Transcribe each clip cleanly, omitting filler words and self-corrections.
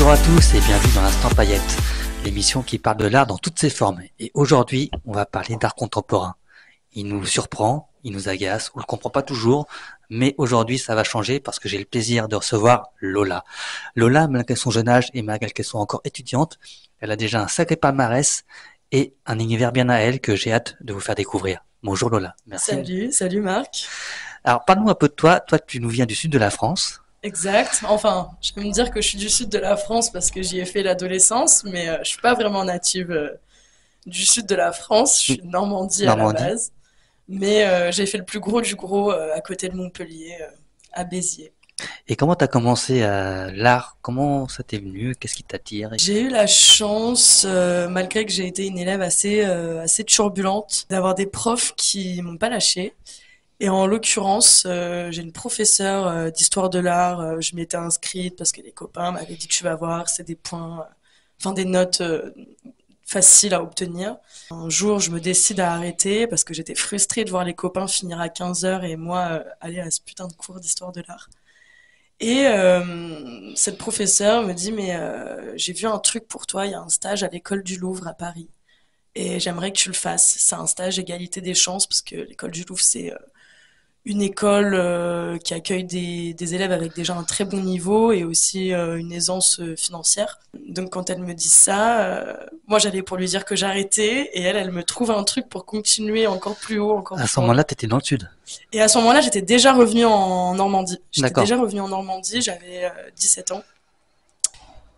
Bonjour à tous et bienvenue dans l'Instant Paillette, l'émission qui parle de l'art dans toutes ses formes. Et aujourd'hui, on va parler d'art contemporain. Il nous surprend, il nous agace, on le comprend pas toujours, mais aujourd'hui ça va changer parce que j'ai le plaisir de recevoir Lola. Lola, malgré son jeune âge et malgré qu'elle soit encore étudiante, elle a déjà un sacré palmarès et un univers bien à elle que j'ai hâte de vous faire découvrir. Bonjour Lola, merci. Salut Marc. Alors parle-nous un peu de toi. Toi tu nous viens du sud de la France. Exact. Enfin, je vais me dire que je suis du sud de la France parce que j'y ai fait l'adolescence, mais je suis pas vraiment native du sud de la France. Je suis de Normandie à la Normandie. base, mais j'ai fait le plus gros du gros à côté de Montpellier, à Béziers. Et comment t'as commencé l'art? Comment ça t'est venu? Qu'est-ce qui t'attire? J'ai eu la chance, malgré que j'ai été une élève assez turbulente, d'avoir des profs qui m'ont pas lâché. Et en l'occurrence, j'ai une professeure d'histoire de l'art. Je m'y étais inscrite parce que les copains m'avaient dit tu vas voir, c'est des points, enfin des notes faciles à obtenir. Un jour, je me décide à arrêter parce que j'étais frustrée de voir les copains finir à 15 heures et moi aller à ce putain de cours d'histoire de l'art. Et cette professeure me dit mais j'ai vu un truc pour toi, il y a un stage à l'école du Louvre à Paris et j'aimerais que tu le fasses. C'est un stage égalité des chances parce que l'école du Louvre c'est une école qui accueille des élèves avec déjà un très bon niveau et aussi une aisance financière. Donc quand elle me dit ça, moi j'allais pour lui dire que j'arrêtais et elle me trouve un truc pour continuer encore plus haut, encore À plus ce loin. moment-là, t'étais dans le sud. Et à ce moment-là, j'étais déjà revenue en Normandie. D'accord. J'avais 17 ans.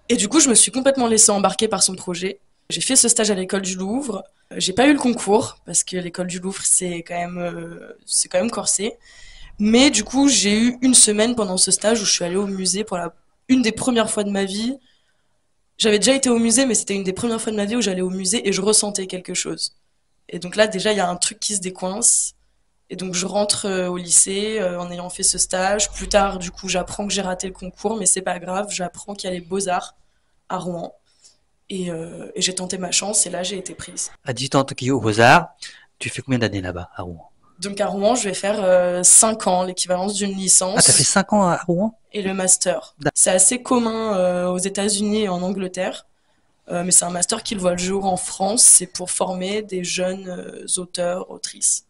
Et du coup, je me suis complètement laissée embarquer par son projet. J'ai fait ce stage à l'école du Louvre. J'ai pas eu le concours parce que l'école du Louvre c'est quand même corsé. Mais du coup, j'ai eu une semaine pendant ce stage où je suis allée au musée pour une des premières fois de ma vie. J'avais déjà été au musée, mais c'était une des premières fois de ma vie où j'allais au musée et je ressentais quelque chose. Et donc là, déjà, il y a un truc qui se décoince. Et donc, je rentre au lycée en ayant fait ce stage. Plus tard, du coup, j'apprends que j'ai raté le concours, mais c'est pas grave. J'apprends qu'il y a les Beaux-Arts à Rouen. Et j'ai tenté ma chance et là, j'ai été prise. À 18 ans, tu es aux Beaux-Arts. Tu fais combien d'années là-bas, à Rouen? Donc à Rouen, je vais faire 5 ans, l'équivalence d'une Ah, t'as fait licence 5 ans à Rouen? et le master. D'ac- C'est assez commun aux États-Unis et en Angleterre, mais c'est un master qui le voit le jour en France. C'est pour former des jeunes auteurs, autrices.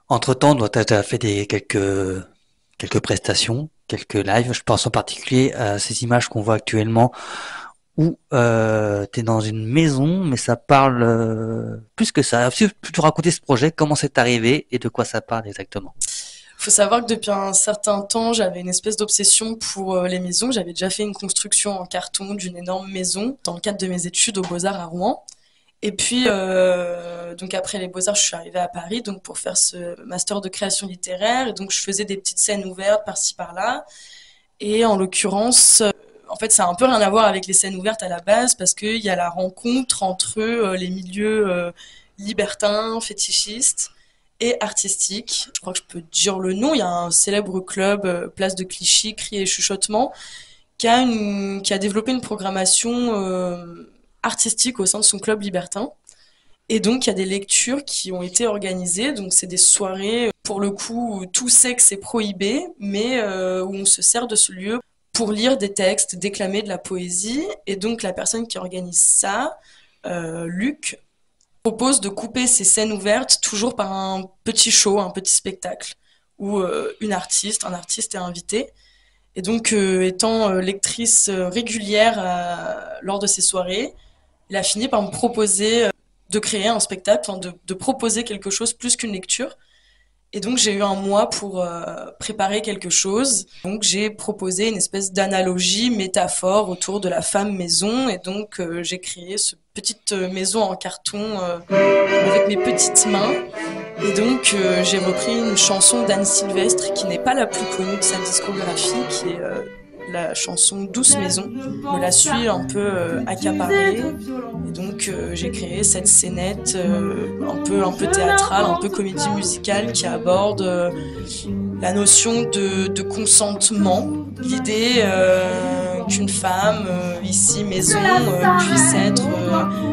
Entre-temps, t'as fait quelques prestations, quelques lives. Je pense en particulier à ces images qu'on voit actuellement où t'es dans une maison, mais ça parle plus que ça. Est-ce que tu peux raconter ce projet, comment c'est arrivé et de quoi ça parle exactement? Faut savoir que depuis un certain temps, j'avais une espèce d'obsession pour les maisons. J'avais déjà fait une construction en carton d'une énorme maison dans le cadre de mes études aux Beaux-Arts à Rouen. Et puis, donc après les Beaux-Arts, je suis arrivée à Paris donc pour faire ce master de création littéraire. Et donc, je faisais des petites scènes ouvertes par-ci par-là. Et en l'occurrence, en fait, ça a un peu rien à voir avec les scènes ouvertes à la base parce qu'il y a la rencontre entre les milieux libertins, fétichistes et artistiques. Je crois que je peux dire le nom. Il y a un célèbre club, place de Clichy, Cris et Chuchotements, qui a développé une programmation artistique au sein de son club libertin. Et donc, il y a des lectures qui ont été organisées. Donc, c'est des soirées, pour le coup, où tout sexe est prohibé, mais où on se sert de ce lieu pour lire des textes, déclamer de la poésie. Et donc, la personne qui organise ça, Luc, propose de couper ces scènes ouvertes toujours par un petit show, un petit spectacle, où un artiste est invité. Et donc, étant lectrice régulière lors de ces soirées, il a fini par me proposer de créer un spectacle, enfin de proposer quelque chose plus qu'une lecture. Et donc j'ai eu un mois pour préparer quelque chose. Donc j'ai proposé une espèce d'analogie, métaphore autour de la femme maison. Et donc j'ai créé ce petite maison en carton avec mes petites mains. Et donc j'ai repris une chanson d'Anne Sylvestre qui n'est pas la plus connue de sa discographie, qui est la chanson Douce Maison. Me la suis un peu accaparée. Et donc j'ai créé cette scénette un peu théâtrale, un peu comédie musicale qui aborde la notion de consentement. L'idée qu'une femme, ici maison, puisse être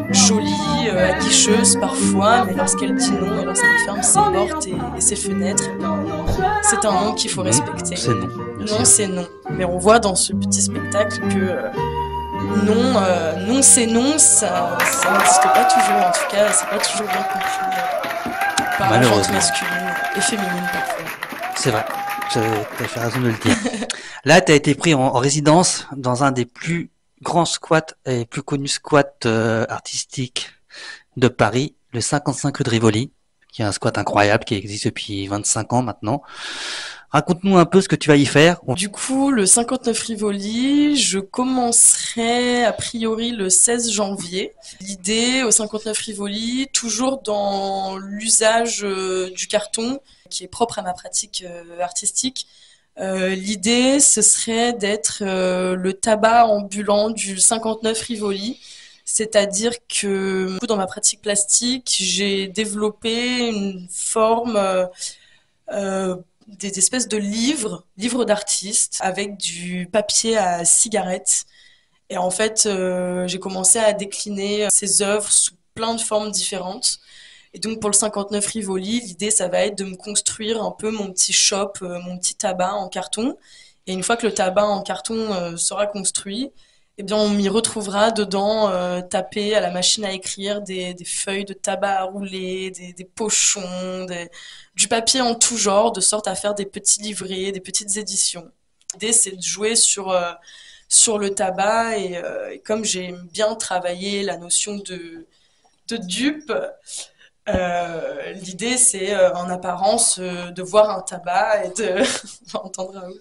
jolie, aguicheuse parfois, mais lorsqu'elle dit non et lorsqu'elle ferme ses portes et ses fenêtres, eh bien, c'est un non qu'il faut respecter. C'est non. Non, c'est non. Mais on voit dans ce petit spectacle que Non, c'est non, ça n'existe pas toujours. En tout cas, c'est pas toujours bien compris par la gente Malheureusement. masculine et féminine parfois. C'est vrai, tu as fait raison de le dire. Là, tu as été pris en résidence dans un des plus grands squats et plus connus squats artistiques de Paris, le 55 rue de Rivoli, qui est un squat incroyable qui existe depuis 25 ans maintenant. Raconte-nous un peu ce que tu vas y faire. Du coup, le 59 Rivoli, je commencerai a priori le 16 janvier. L'idée au 59 Rivoli, toujours dans l'usage du carton, qui est propre à ma pratique artistique. L'idée, ce serait d'être le tabac ambulant du 59 Rivoli. C'est-à-dire que dans ma pratique plastique, j'ai développé une forme des espèces de livres d'artistes avec du papier à cigarette. Et en fait, j'ai commencé à décliner ces œuvres sous plein de formes différentes. Et donc pour le 59 Rivoli, l'idée, ça va être de me construire un peu mon petit shop, mon petit tabac en carton. Et une fois que le tabac en carton sera construit, eh bien, on m'y retrouvera dedans, taper à la machine à écrire des feuilles de tabac à rouler, des pochons, du papier en tout genre, de sorte à faire des petits livrets, des petites éditions. L'idée, c'est de jouer sur le tabac et comme j'aime bien travailler la notion de dupe, l'idée, c'est en apparence de voir un tabac et de... On va entendre Raoult.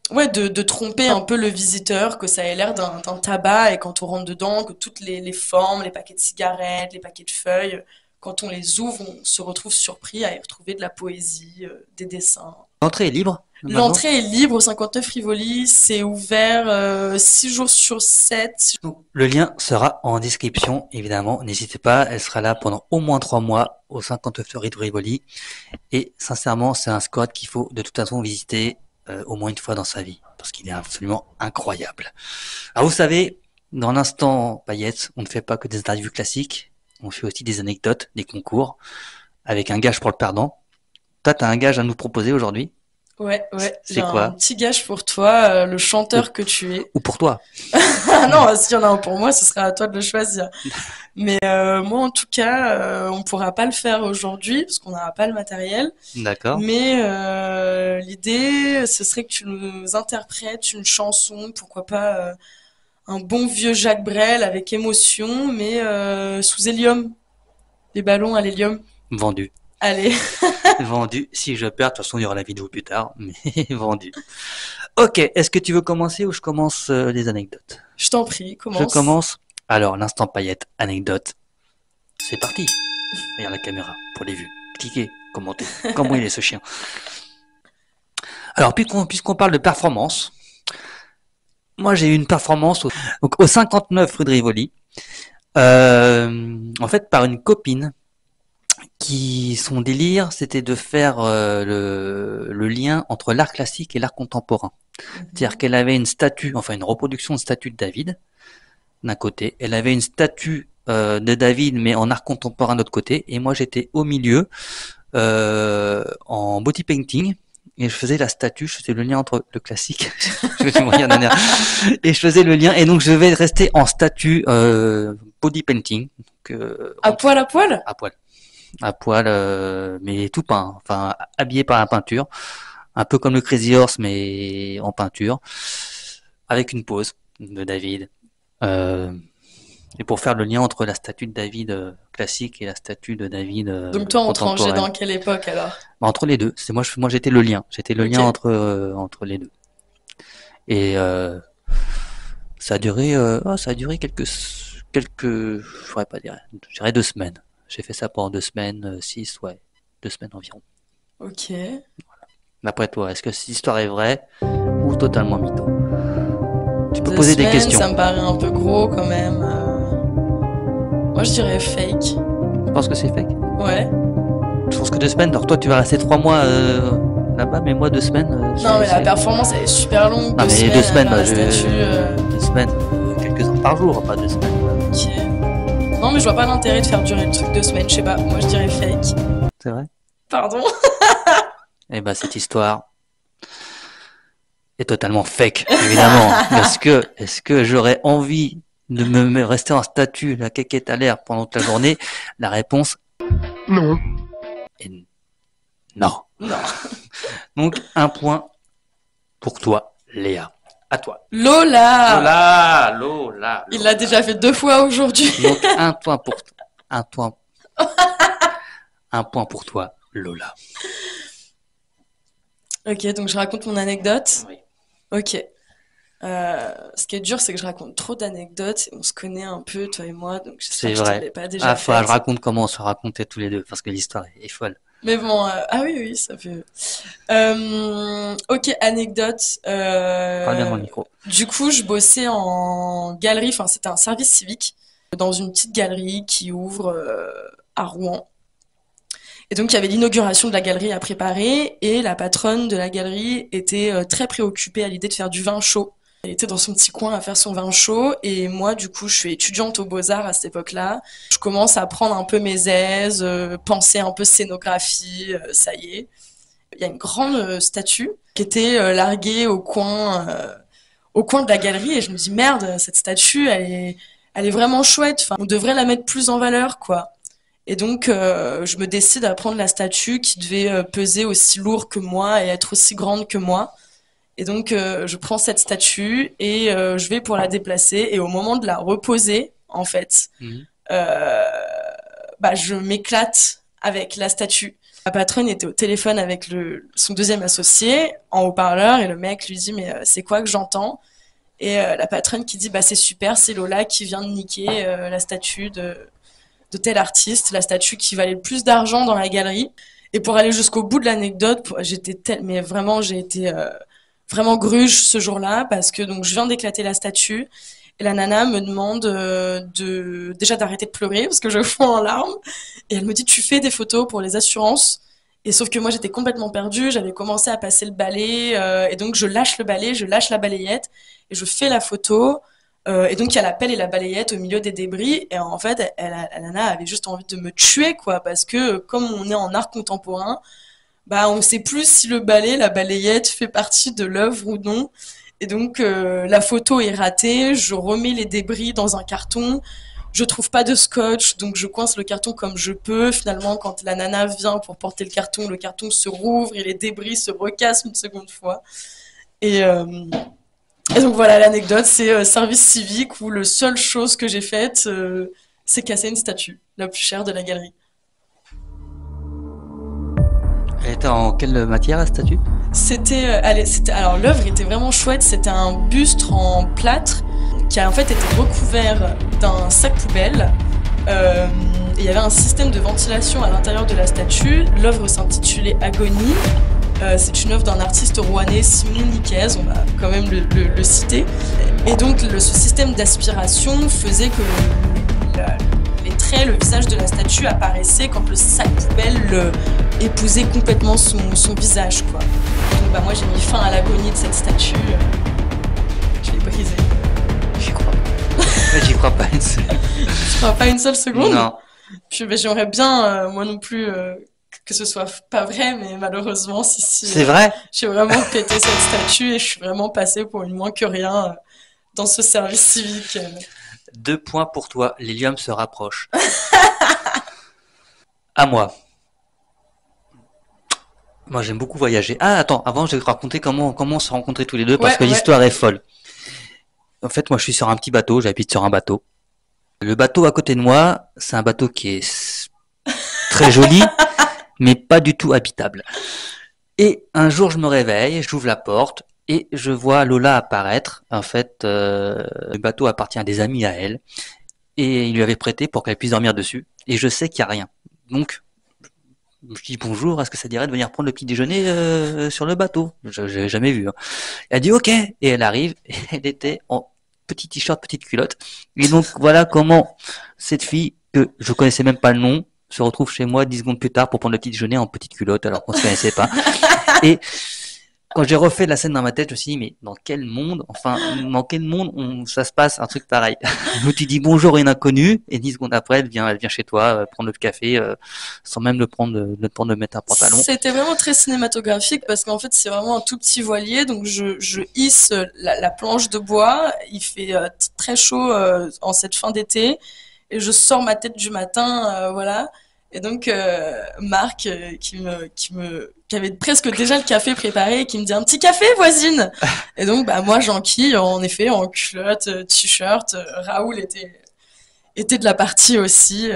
Ouais, de tromper un peu le visiteur, que ça ait l'air d'un tabac, et quand on rentre dedans, que toutes les formes, les paquets de cigarettes, les paquets de feuilles, quand on les ouvre, on se retrouve surpris à y retrouver de la poésie, des dessins. L'entrée est libre maintenant. L'entrée est libre au 59 Rivoli, c'est ouvert 6 jours sur 7. Le lien sera en description, évidemment. N'hésitez pas, elle sera là pendant au moins 3 mois au 59 rue de Rivoli. Et sincèrement, c'est un squat qu'il faut de toute façon visiter au moins une fois dans sa vie, parce qu'il est absolument incroyable. Alors vous savez, dans l'instant paillettes, on ne fait pas que des interviews classiques, on fait aussi des anecdotes, des concours, avec un gage pour le perdant. Toi, tu as un gage à nous proposer aujourd'hui? Ouais, C'est j'ai quoi? un petit gage pour toi, le chanteur que tu es. Ou pour toi? Ah non, s'il y en a un pour moi, ce sera à toi de le choisir. Mais moi, en tout cas, on pourra pas le faire aujourd'hui parce qu'on n'aura pas le matériel. D'accord. Mais l'idée, ce serait que tu nous interprètes une chanson, pourquoi pas un bon vieux Jacques Brel avec émotion, mais sous hélium, des ballons à l'hélium. Vendu. Allez, Vendu. Si je perds, de toute façon, il y aura la vidéo plus tard, mais vendu. Ok, est-ce que tu veux commencer ou je commence les anecdotes? je t'en prie, Je commence. commence. Alors, l'instant paillette, anecdote. C'est parti. Regarde la caméra pour les vues. Cliquez, commentez. Comment il est ce chien? Alors, puisqu'on parle de performance, moi j'ai eu une performance donc, au 59 rue de Rivoli, en fait par une copine qui, son délire, c'était de faire le lien entre l'art classique et l'art contemporain. C'est-à-dire qu'elle avait une statue, enfin une reproduction de statue de David, d'un côté. Elle avait une statue de David, mais en art contemporain de l'autre côté. Et moi, j'étais au milieu, en body painting. Et je faisais la statue, je faisais le lien entre le classique, et je faisais le lien, et donc je vais rester en statue body painting. Donc, À poil à poil? à poil, mais tout peint, enfin habillé par la peinture, un peu comme le Crazy Horse, mais en peinture, avec une pose de David. Et pour faire le lien entre la statue de David classique et la statue de David Donc toi, on te rangeait contemporaine. dans quelle époque alors? Entre les deux. C'est moi, j'étais le lien. J'étais le Ok. lien entre les deux. Et ça a duré, je pourrais pas dire, je dirais 2 semaines. J'ai fait ça pendant 2 semaines, 2 semaines environ. Ok. D'après toi, est-ce que cette histoire est vraie ou totalement mytho? Tu peux 2 poser des semaines, questions. ça me paraît un peu gros quand même. Moi, je dirais fake. Tu penses que c'est fake? Ouais. Je pense que 2 semaines. Alors toi, tu vas rester 3 mois là-bas, mais moi 2 semaines. Non, mais la performance, elle est super longue. Ah, mais 2 semaines, la je- statue, 2 semaines, quelques heures par jour, pas 2 semaines. ok. Non, mais je vois pas l'intérêt de faire durer le truc 2 semaines. Je sais pas. Moi, je dirais fake. C'est vrai? Pardon. Eh ben cette histoire, est totalement fake, évidemment. Est-ce que j'aurais envie de me rester en statue, la caquette à l'air pendant toute la journée? La réponse Non. est non. Non. Donc, un point pour toi, Léa. À toi. Lola! Lola. Il l'a déjà fait 2 fois aujourd'hui. Donc, un point, un point pour toi, Lola. Ok, donc je raconte mon anecdote. Oui. Ok. Ce qui est dur, c'est que je raconte trop d'anecdotes. On se connaît un peu, toi et moi, donc C'est j'espère que je te vrai. l'ai pas déjà Faut que je faite. raconte comment on se racontait tous les deux, parce que l'histoire est folle. Mais bon, ah oui, oui, ça fait. Ok, anecdote. Parle bien dans le micro. Du coup, je bossais en galerie, enfin, c'était un service civique dans une petite galerie qui ouvre à Rouen. Et donc, il y avait l'inauguration de la galerie à préparer et la patronne de la galerie était très préoccupée à l'idée de faire du vin chaud. Elle était dans son petit coin à faire son vin chaud et moi, du coup, je suis étudiante aux Beaux-Arts à cette époque-là. Je commence à prendre un peu mes aises, penser un peu scénographie, ça y est. Il y a une grande statue qui était larguée au coin de la galerie et je me dis merde, cette statue, elle est vraiment chouette. Enfin, on devrait la mettre plus en valeur, quoi. Et donc, je me décide à prendre la statue qui devait peser aussi lourd que moi et être aussi grande que moi. Et donc, je prends cette statue et je vais pour la déplacer. Et au moment de la reposer, en fait, Mhm. euh, bah, je m'éclate avec la statue. La patronne était au téléphone avec son deuxième associé en haut-parleur et le mec lui dit mais c'est quoi que j'entends? Et la patronne qui dit bah c'est super, c'est Lola qui vient de niquer la statue de tel artiste, la statue qui valait le plus d'argent dans la galerie. Et pour aller jusqu'au bout de l'anecdote, mais vraiment j'ai été vraiment gruge ce jour-là parce que donc je viens d'éclater la statue et la nana me demande déjà d'arrêter de pleurer parce que je fonds en larmes et elle me dit tu fais des photos pour les assurances et sauf que moi j'étais complètement perdue, j'avais commencé à passer le balai et donc je lâche le balai, je lâche la balayette et je fais la photo et donc il y a la pelle et la balayette au milieu des débris et en fait la nana avait juste envie de me tuer quoi parce que comme on est en art contemporain bah on sait plus si le balai, la balayette fait partie de l'œuvre ou non. Et donc la photo est ratée, je remets les débris dans un carton, je trouve pas de scotch, donc je coince le carton comme je peux. Finalement, quand la nana vient pour porter le carton se rouvre et les débris se recassent une seconde fois. Et, euh, et donc voilà l'anecdote, c'est service civique où le seule chose que j'ai faite, c'est casser une statue, la plus chère de la galerie. Elle était en quelle matière, la statue? Alors l'œuvre était vraiment chouette. C'était un buste en plâtre qui a en fait été recouvert d'un sac poubelle. Il y avait un système de ventilation à l'intérieur de la statue. L'œuvre s'intitulait Agonie. C'est une œuvre d'un artiste rouennais, Simon Nicaise, on va quand même le citer. Et donc ce système d'aspiration faisait que les traits, le visage de la statue apparaissait quand le sac poubelle épousait complètement son visage, quoi. Donc bah moi j'ai mis fin à l'agonie de cette statue. Je l'ai brisée. J'y crois pas. J'y crois pas une seule. Je crois pas une seule seconde. Non. Puis bah, j'aimerais bien, moi non plus, que ce soit pas vrai, mais malheureusement, si. C'est vrai? J'ai vraiment pété cette statue et je suis vraiment passée pour une moins que rien dans ce service civique. 2 points pour toi. L'hélium se rapproche. À moi. Moi, j'aime beaucoup voyager. Ah, attends, avant, je vais te raconter comment on s'est rencontrés tous les deux, parce Ouais, que ouais. l'histoire est folle. En fait, moi, je suis sur un petit bateau, j'habite sur un bateau. Le bateau à côté de moi, c'est un bateau qui est très joli, mais pas du tout habitable. Et un jour, je me réveille, j'ouvre la porte, et je vois Lola apparaître. En fait, le bateau appartient à des amis à elle, et il lui avait prêté pour qu'elle puisse dormir dessus. Et je sais qu'il n'y a rien. Donc, je dis bonjour, est-ce que ça dirait de venir prendre le petit déjeuner sur le bateau? Je l'ai jamais vu. Hein. Elle dit ok, et elle arrive, et elle était en petit t-shirt, petite culotte. Et donc voilà comment cette fille, que je connaissais même pas le nom, se retrouve chez moi 10 secondes plus tard pour prendre le petit déjeuner en petite culotte alors qu'on se connaissait pas. Et Quand j'ai refait la scène dans ma tête, je me suis dit, mais dans quel monde ça se passe un truc pareil? Où tu dis bonjour à une inconnue, et 10 secondes après, elle vient chez toi, prendre le café, sans même le temps de mettre un pantalon. C'était vraiment très cinématographique parce qu'en fait c'est vraiment un tout petit voilier, donc je hisse la planche de bois, il fait très chaud en cette fin d'été et je sors ma tête du matin, voilà. Et donc Marc qui avait presque déjà le café préparé, qui me dit un petit café voisine. Et donc bah moi j'enquille en effet en culotte, t-shirt. Raoul était de la partie aussi.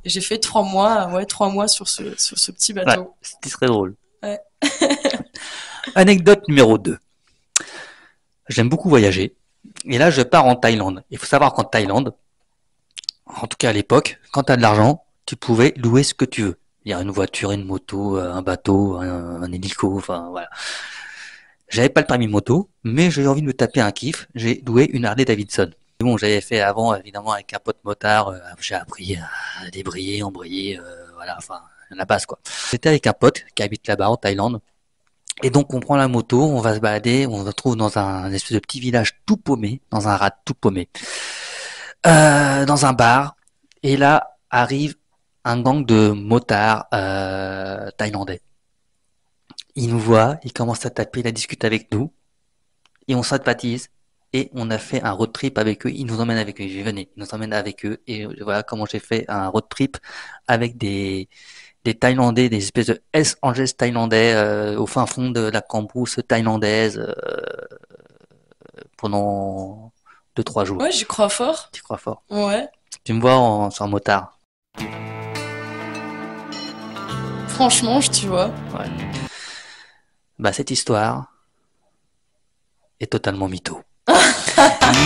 Et j'ai fait 3 mois, ouais 3 mois sur ce petit Ouais, bateau. c'était très drôle. Ouais. Anecdote numéro 2. J'aime beaucoup voyager. Et là, je pars en Thaïlande. Il faut savoir qu'en Thaïlande, en tout cas à l'époque, quand tu as de l'argent, tu pouvais louer ce que tu veux. Il y a une voiture, une moto, un bateau, un hélico, enfin voilà. J'avais pas le permis moto, mais j'ai eu envie de me taper un kiff. J'ai loué une Harley Davidson. Bon, j'avais fait avant, évidemment, avec un pote motard. J'ai appris à débrayer, embrayer, voilà, enfin, la base quoi. J'étais avec un pote qui habite là-bas en Thaïlande. Et donc on prend la moto, on va se balader, on se retrouve dans un espèce de petit village tout paumé, dans un rat tout paumé, dans un bar. Et là arrive un gang de motards thaïlandais. Ils nous voient, ils commencent à taper, ils discutent avec nous, et on sympathise. Et on a fait un road trip avec eux. Ils nous emmènent avec eux. Venez, ils nous emmènent avec eux. Et voilà comment j'ai fait un road trip avec des Thaïlandais, des espèces de Hells Angels thaïlandais au fin fond de la cambrousse thaïlandaise pendant 2, 3 jours. Ouais, j'y crois fort. Tu crois fort. Ouais. Tu me vois sur un motard. Franchement, tu vois. Ouais. Bah cette histoire est totalement mytho.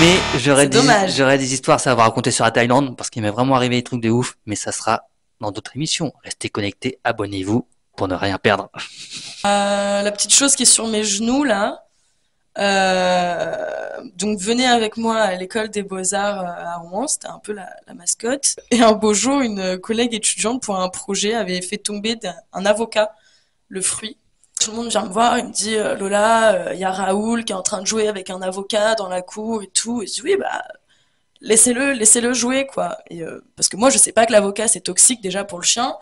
Mais C'est dommage. j'aurais des histoires ça va raconter sur la Thaïlande parce qu'il m'est vraiment arrivé des trucs de ouf. Mais ça sera dans d'autres émissions. Restez connectés, abonnez-vous pour ne rien perdre. La petite chose qui est sur mes genoux là. Donc venez avec moi à l'école des Beaux-Arts à Rouen, c'était un peu la mascotte. Et un beau jour, une collègue étudiante pour un projet avait fait tomber un avocat, le fruit. Tout le monde vient me voir, il me dit Lola, il y a Raoul qui est en train de jouer avec un avocat dans la cour et tout. Et je dis oui, bah laissez-le jouer quoi. Et parce que moi je sais pas que l'avocat c'est toxique déjà pour le chien.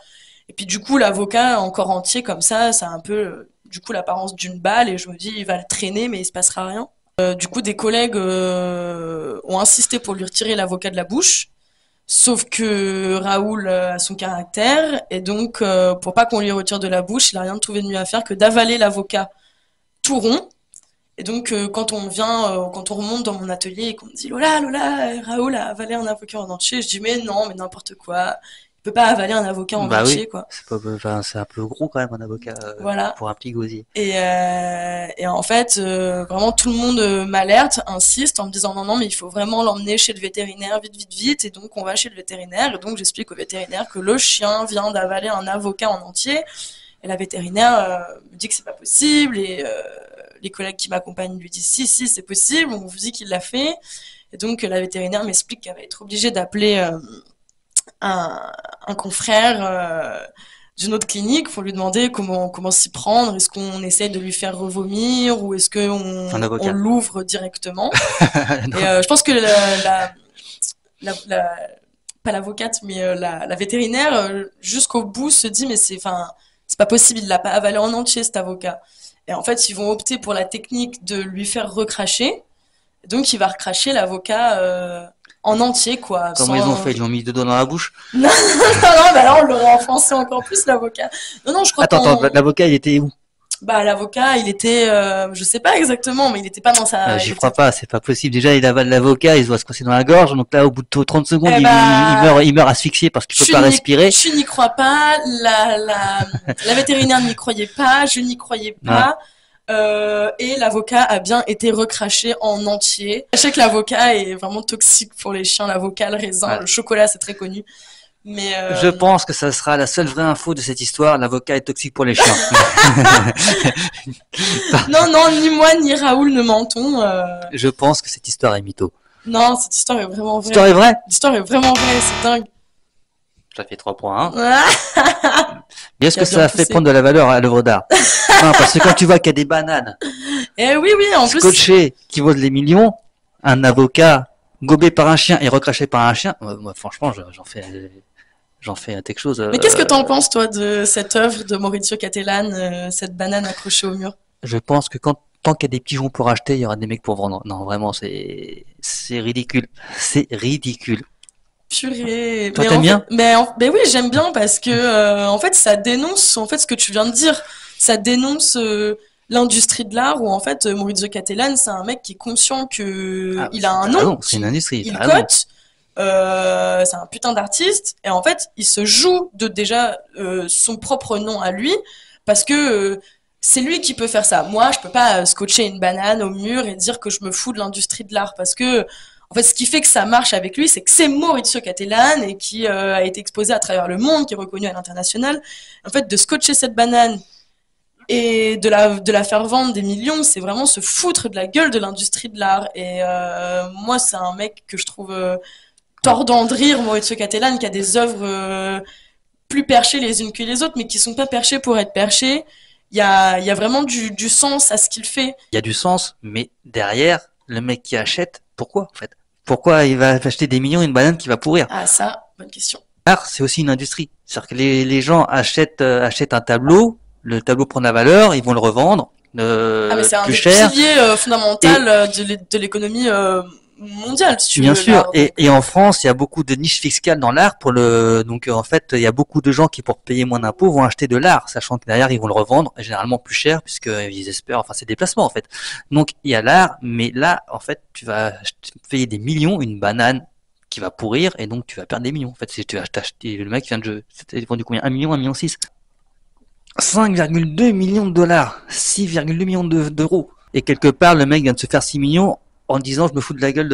Et puis du coup l'avocat encore entier comme ça a un peu du coup l'apparence d'une balle et je me dis il va le traîner mais il se passera rien. Du coup des collègues ont insisté pour lui retirer l'avocat de la bouche. Sauf que Raoul a son caractère et donc pour pas qu'on lui retire de la bouche, il a rien trouvé de mieux à faire que d'avaler l'avocat tout rond. Et donc, quand on remonte dans mon atelier et qu'on me dit Lola, Lola, Raoul a avalé un avocat en entier, je dis mais non, mais n'importe quoi. Il peut pas avaler un avocat en Bah oui, entier, quoi. c'est un peu gros quand même un avocat Voilà. pour un petit gosier. Et en fait, vraiment tout le monde m'alerte, insiste en me disant non, non, mais il faut vraiment l'emmener chez le vétérinaire vite, vite, vite. Et donc, on va chez le vétérinaire. Et donc, j'explique au vétérinaire que le chien vient d'avaler un avocat en entier. Et la vétérinaire me dit que c'est pas possible. Et les collègues qui m'accompagnent lui disent si, si, c'est possible. On vous dit qu'il l'a fait. Et donc, la vétérinaire m'explique qu'elle va être obligée d'appeler un confrère d'une autre clinique pour lui demander comment s'y prendre. Est-ce qu'on essaie de lui faire revomir ou est-ce on l'ouvre directement? Et je pense que la pas l'avocate, mais la vétérinaire, jusqu'au bout, se dit, mais c'est pas possible, il l'a pas avalé en entier, cet avocat. Et en fait, ils vont opter pour la technique de lui faire recracher. Donc, il va recracher l'avocat en entier, quoi. Comment ils ont fait? Ils lui ont mis 2 doigts dans la bouche? Non, non, bah là, on l'aurait enfoncé encore plus, l'avocat. Non, non, je crois Attends, l'avocat, il était où? Bah, l'avocat, il était, je sais pas exactement, mais il était pas dans sa... J'y crois pas, c'est pas possible. Déjà, il avale l'avocat, il doit se coincer dans la gorge, donc là, au bout de 30 secondes, il meurt asphyxié parce qu'il peut pas respirer. Je n'y crois pas, la vétérinaire n'y croyait pas, je n'y croyais pas. Et l'avocat a bien été recraché en entier. Je sais que l'avocat est vraiment toxique pour les chiens, l'avocat, le raisin, le chocolat, c'est très connu. Mais je pense que ça sera la seule vraie info de cette histoire. L'avocat est toxique pour les chiens. Non, non, ni moi ni Raoul ne mentons. Je pense que cette histoire est mytho. Non, cette histoire est vraiment vraie. L'histoire est vraie? L'histoire est vraiment vraie, c'est dingue. Ça fait 3 points. Hein. Et est-ce qui a que bien ça a fait poussé. prendre de la valeur à l'œuvre d'art? Non, parce que quand tu vois qu'il y a des bananes Et oui, oui, en plus. scotchées qui vaut des millions, un avocat gobé par un chien et recraché par un chien, moi, franchement, j'en fais quelque chose. Mais qu'est-ce que t'en penses, toi, de cette œuvre de Maurizio Cattelan, cette banane accrochée au mur? Je pense que tant qu'il y a des pigeons pour acheter, il y aura des mecs pour vendre. Non, vraiment, c'est ridicule. C'est ridicule. Purée. Toi, t'aimes bien? Mais oui, j'aime bien parce que en fait, ça dénonce en fait ce que tu viens de dire. Ça dénonce l'industrie de l'art où en fait Maurizio Cattelan, c'est un mec qui est conscient que Ah, il a un t'as nom, raison, c'est une industrie, t'as il raison. cote. C'est un putain d'artiste et en fait, il se joue de déjà son propre nom à lui parce que c'est lui qui peut faire ça. Moi, je peux pas scotcher une banane au mur et dire que je me fous de l'industrie de l'art parce que en fait, ce qui fait que ça marche avec lui, c'est que c'est Maurizio Cattelan et qui a été exposé à travers le monde, qui est reconnu à l'international. En fait, de scotcher cette banane et de la faire vendre des millions, c'est vraiment se foutre de la gueule de l'industrie de l'art. Et moi, c'est un mec que je trouve tordant de rire, Maurizio Cattelan, qui a des œuvres plus perchées les unes que les autres, mais qui sont pas perchées pour être perchées. Il y a vraiment du sens à ce qu'il fait. Il y a du sens, mais derrière, le mec qui achète, pourquoi, en fait? Pourquoi il va acheter des millions une banane qui va pourrir? Ah, ça, bonne question. L'art, c'est aussi une industrie. C'est-à-dire que les gens achètent un tableau, le tableau prend de la valeur, ils vont le revendre Ah, mais c'est un plus des cher. piliers Et fondamental de l'économie mondiale, si tu bien veux, sûr, l'art. Donc, et en France, il y a beaucoup de niches fiscales dans l'art donc en fait, il y a beaucoup de gens qui pour payer moins d'impôts vont acheter de l'art, sachant que derrière ils vont le revendre généralement plus cher puisque ils espèrent, enfin c'est des placements en fait. Donc il y a l'art, mais là en fait tu vas payer des millions une banane qui va pourrir et donc tu vas perdre des millions. En fait, si tu vas acheter le mec vient de c'était vendu combien? 1 million, 1 million 6. 5,2 millions de dollars, 6,2 millions d'euros. Et quelque part, le mec vient de se faire 6 millions en disant je me fous de la gueule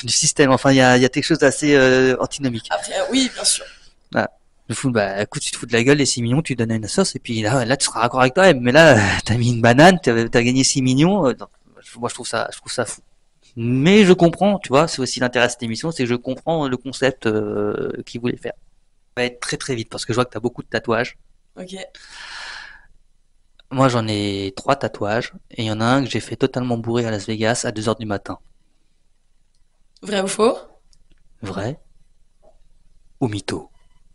du système. Enfin, il y a quelque chose d'assez antinomique. après, oui, bien sûr. Voilà. Bah, écoute, tu te fous de la gueule, les 6 millions, tu donnes à une sauce, et puis là, tu seras raccord avec toi-même. Mais là, t'as mis une banane, t'as gagné 6 millions. Non. Moi, je trouve ça fou. Mais je comprends, tu vois, c'est aussi l'intérêt de cette émission, c'est que je comprends le concept qu'il voulait faire. Ça va être très très vite, parce que je vois que t'as beaucoup de tatouages. Ok. Moi, j'en ai 3 tatouages, et il y en a un que j'ai fait totalement bourré à Las Vegas à 2 heures du matin. Vrai ou faux? Vrai ou mytho?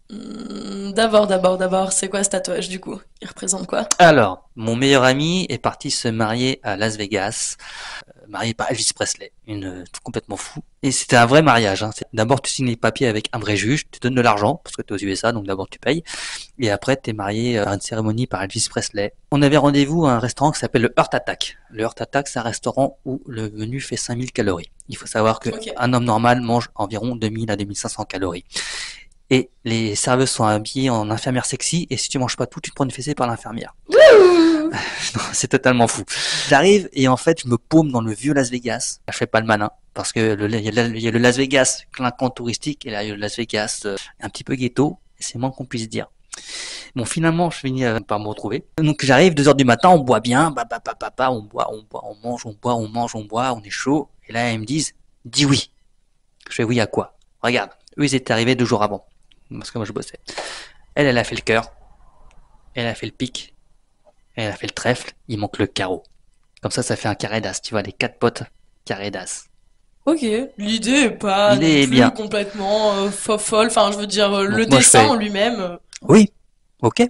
D'abord, c'est quoi ce tatouage du coup? Il représente quoi? Alors, mon meilleur ami est parti se marier à Las Vegas, marié par Elvis Presley, complètement fou. Et c'était un vrai mariage, hein. D'abord, tu signes les papiers avec un vrai juge, tu donnes de l'argent, parce que tu es aux USA, donc d'abord tu payes. Et après, tu es marié à une cérémonie par Elvis Presley. On avait rendez-vous à un restaurant qui s'appelle le Heart Attack. Le Heart Attack, c'est un restaurant où le menu fait 5000 calories. Il faut savoir Ok. qu'un homme normal mange environ 2000 à 2500 calories. Et les serveuses sont habillées en infirmière sexy, et si tu manges pas tout, tu te prends une fessée par l'infirmière. Wouh! Non, c'est totalement fou. J'arrive et en fait, je me paume dans le vieux Las Vegas. Je fais pas le malin parce que il y a le Las Vegas clinquant touristique et là, il y a le Las Vegas un petit peu ghetto. Et c'est moins qu'on puisse dire. Bon, finalement, je finis par me retrouver. Donc, j'arrive 2 heures du matin, on boit bien, on boit, on mange, on boit, on est chaud. Et là, ils me disent, dis oui. Je fais oui à quoi? Regarde, eux, ils étaient arrivés 2 jours avant. Parce que moi, je bossais. Elle a fait le cœur. Elle a fait le pic. Elle a fait le trèfle, il manque le carreau. Comme ça fait un carré d'as, tu vois, les 4 potes, carré d'as. Ok, l'idée est pas non L'idée est plus bien. complètement folle. Enfin, je veux dire, le Donc moi je dessin fais, en lui-même. oui, ok,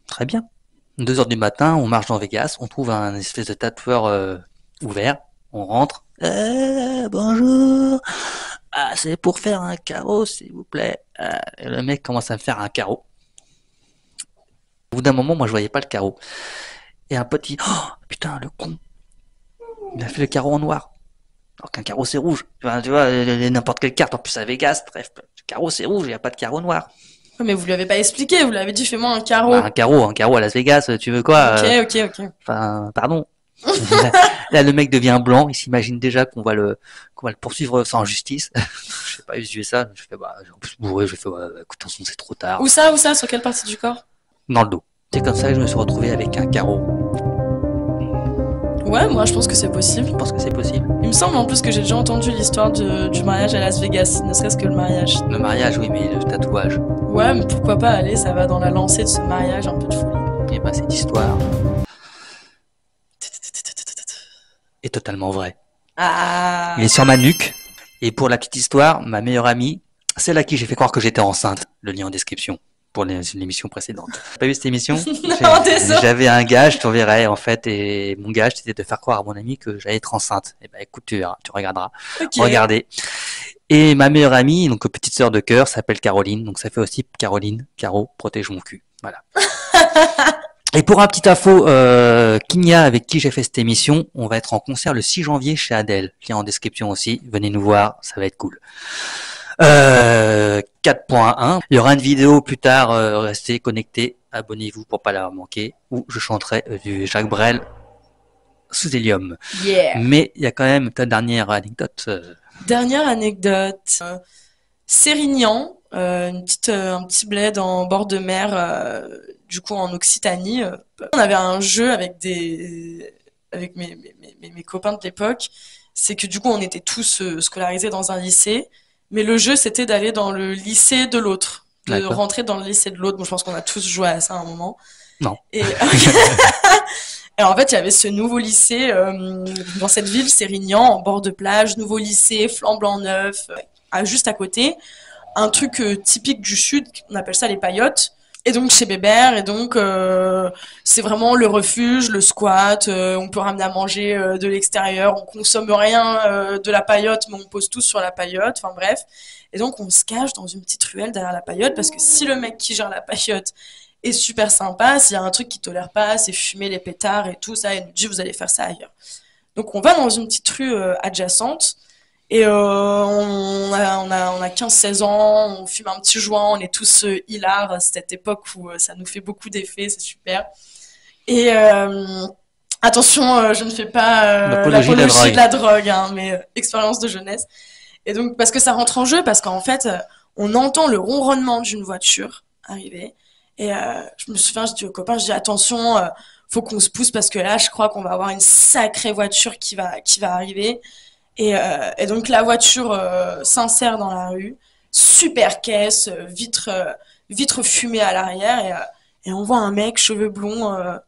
très bien. 2 heures du matin, on marche dans Vegas, on trouve un espèce de tatoueur ouvert, on rentre. Bonjour, ah, c'est pour faire un carreau, s'il vous plaît. Et le mec commence à me faire un carreau. Au bout d'un moment, moi je voyais pas le carreau. Et un pote dit, oh putain, le con, il a fait le carreau en noir. Alors qu'un carreau c'est rouge. Enfin, tu vois, n'importe quelle carte, en plus à Vegas, bref, le carreau c'est rouge, il n'y a pas de carreau noir. Ouais, mais vous lui avez pas expliqué, vous lui avez dit fais-moi un Bah, carreau. un carreau à Las Vegas, tu veux quoi Ok, ok. Enfin, pardon. Là, le mec devient blanc, il s'imagine déjà qu'on va le poursuivre sans justice. Je sais pas, il se ça, je fais, bah, en plus bourré, je fais, ouais, écoute, attention, c'est trop tard. Où ça, sur quelle partie du corps? Dans le dos. C'est comme ça que je me suis retrouvé avec un carreau. Ouais, moi je pense que c'est possible. Je pense que c'est possible. Il me semble en plus que j'ai déjà entendu l'histoire du mariage à Las Vegas, ne serait-ce que le mariage. Le mariage, oui, mais le tatouage. Ouais, mais pourquoi pas, allez, ça va dans la lancée de ce mariage, un peu de folie. Et ben, cette histoire est totalement vraie. Ah. Il est sur ma nuque. Et pour la petite histoire, ma meilleure amie, celle à qui j'ai fait croire que j'étais enceinte, le lien en description pour l'émission précédente. T'as pas vu cette émission? Non, désolé. J'avais un gage, je t'enverrai en fait, et mon gage c'était de faire croire à mon amie que j'allais être enceinte. Et ben écoute, tu verras, tu regarderas. Ok. Regardez. Et ma meilleure amie, donc petite sœur de cœur, s'appelle Caroline, donc ça fait aussi Caroline, Caro, protège mon cul. Voilà. Et pour un petit info, Kinya, avec qui j'ai fait cette émission, on va être en concert le 6 janvier chez Adèle. Lien en description aussi. Venez nous voir, ça va être cool. 4.1. Il y aura une vidéo plus tard, restez connectés, abonnez-vous pour pas la manquer, où je chanterai du Jacques Brel sous hélium. Yeah. Mais il y a quand même ta dernière anecdote. Dernière anecdote. Sérignan, un petit bled en bord de mer, du coup en Occitanie. On avait un jeu avec mes copains de l'époque. C'est que du coup on était tous scolarisés dans un lycée. Mais le jeu, c'était d'aller dans le lycée de l'autre, de D'accord. rentrer dans le lycée de l'autre. Bon, je pense qu'on a tous joué à ça à un moment. Non. Et, et en fait, il y avait ce nouveau lycée dans cette ville, Sérignan, en bord de plage, nouveau lycée, flambant neuf, juste à côté. Un truc typique du sud, on appelle ça les paillotes. Et donc chez Bébert, et donc c'est vraiment le refuge, le squat, on peut ramener à manger de l'extérieur, on consomme rien de la paillote, mais on pose tous sur la paillote, enfin bref. Et donc on se cache dans une petite ruelle derrière la paillote, parce que si le mec qui gère la paillote est super sympa, s'il y a un truc qu'il tolère pas, c'est fumer les pétards et tout ça, il nous dit vous allez faire ça ailleurs. Donc on va dans une petite rue adjacente, et on a 15-16 ans, on fume un petit joint, on est tous hilars à cette époque où ça nous fait beaucoup d'effets, c'est super. Et attention, je ne fais pas L'apologie l'apologie de la drogue, hein, mais expérience de jeunesse. Et donc, parce que ça rentre en jeu, parce qu'en fait, on entend le ronronnement d'une voiture arriver. Et je me souviens, je dis aux copains, je dis attention, faut qu'on se pousse parce que là, je crois qu'on va avoir une sacrée voiture qui va arriver. Et donc la voiture s'insère dans la rue, super caisse, vitre fumée à l'arrière, et on voit un mec cheveux blonds en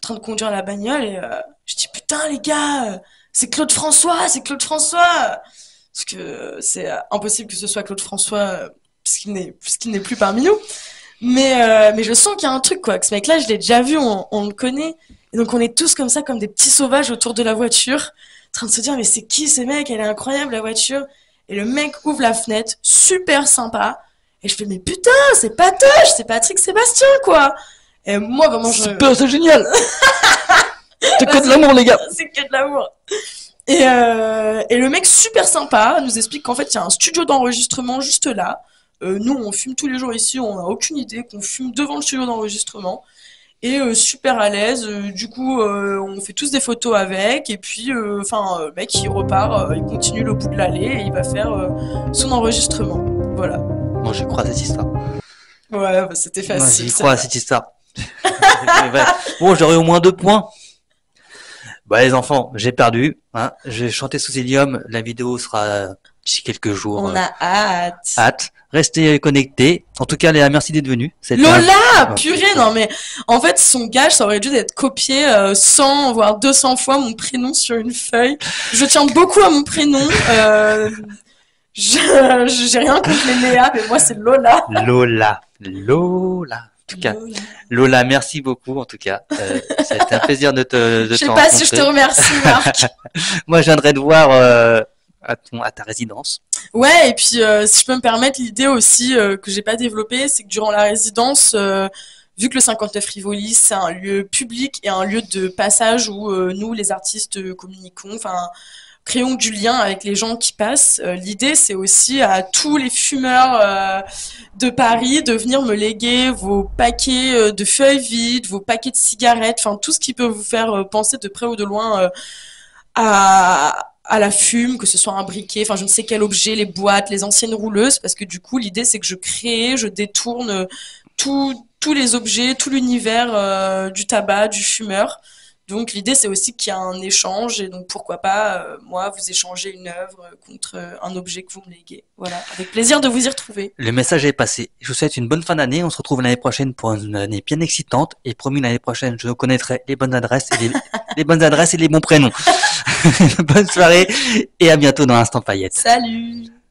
train de conduire la bagnole, et je dis putain les gars, c'est Claude François, c'est Claude François, parce que c'est impossible que ce soit Claude François puisqu'il n'est plus parmi nous. Mais je sens qu'il y a un truc quoi, que ce mec-là je l'ai déjà vu, on le connaît, et donc on est tous comme ça, comme des petits sauvages autour de la voiture, en train de se dire mais c'est qui ce mec, elle est incroyable la voiture. Et le mec ouvre la fenêtre, super sympa, et je fais mais putain c'est Patoche, c'est Patrick Sébastien quoi. Et moi vraiment Super, c'est génial. C'est que de l'amour les gars. c'est que de l'amour. Et le mec super sympa nous explique qu'en fait il y a un studio d'enregistrement juste là. Nous on fume tous les jours ici, on n'a aucune idée qu'on fume devant le studio d'enregistrement. Et super à l'aise, du coup on fait tous des photos avec, et puis le mec il repart, il continue le bout de l'allée et il va faire son enregistrement. Voilà. Moi je crois à cette histoire. Ouais, bah, c'était Moi facile. j'y c'est crois à vrai. cette histoire. Bon, j'aurais au moins 2 points. Bah les enfants, j'ai perdu. Hein. J'ai chanté sous hélium. La vidéo sera d'ici quelques jours. On a hâte. Hâte. Restez connectés. En tout cas, Léa, merci d'être venue. C'était Lola, purée, non mais en fait son gage ça aurait dû être copié 100 voire 200 fois mon prénom sur une feuille. Je tiens beaucoup à mon prénom. J'ai rien contre les Léa, mais moi c'est Lola. Lola. En tout cas, Lola, merci beaucoup. En tout cas, c'était un plaisir de te Je sais rencontrer. pas si je te remercie, Marc. Moi, je viendrai te voir à ta résidence. Ouais, et puis si je peux me permettre, l'idée aussi que j'ai pas développée, c'est que durant la résidence, vu que le 59 Rivoli, c'est un lieu public et un lieu de passage où nous, les artistes, communiquons, enfin, créons du lien avec les gens qui passent. L'idée, c'est aussi à tous les fumeurs de Paris de venir me léguer vos paquets de feuilles vides, vos paquets de cigarettes, enfin tout ce qui peut vous faire penser de près ou de loin à la fume, que ce soit un briquet, enfin je ne sais quel objet, les boîtes, les anciennes rouleuses, parce que du coup l'idée c'est que je détourne tous les objets, tout l'univers du tabac, du fumeur. Donc l'idée c'est aussi qu'il y a un échange et donc pourquoi pas moi vous échanger une œuvre contre un objet que vous me léguez. Voilà, avec plaisir de vous y retrouver. Le message est passé. Je vous souhaite une bonne fin d'année. On se retrouve l'année prochaine pour une année bien excitante. Et promis, l'année prochaine, je connaîtrai les bonnes adresses et les bonnes adresses et les bons prénoms. Bonne soirée et à bientôt dans l'Instant Paillette. Salut!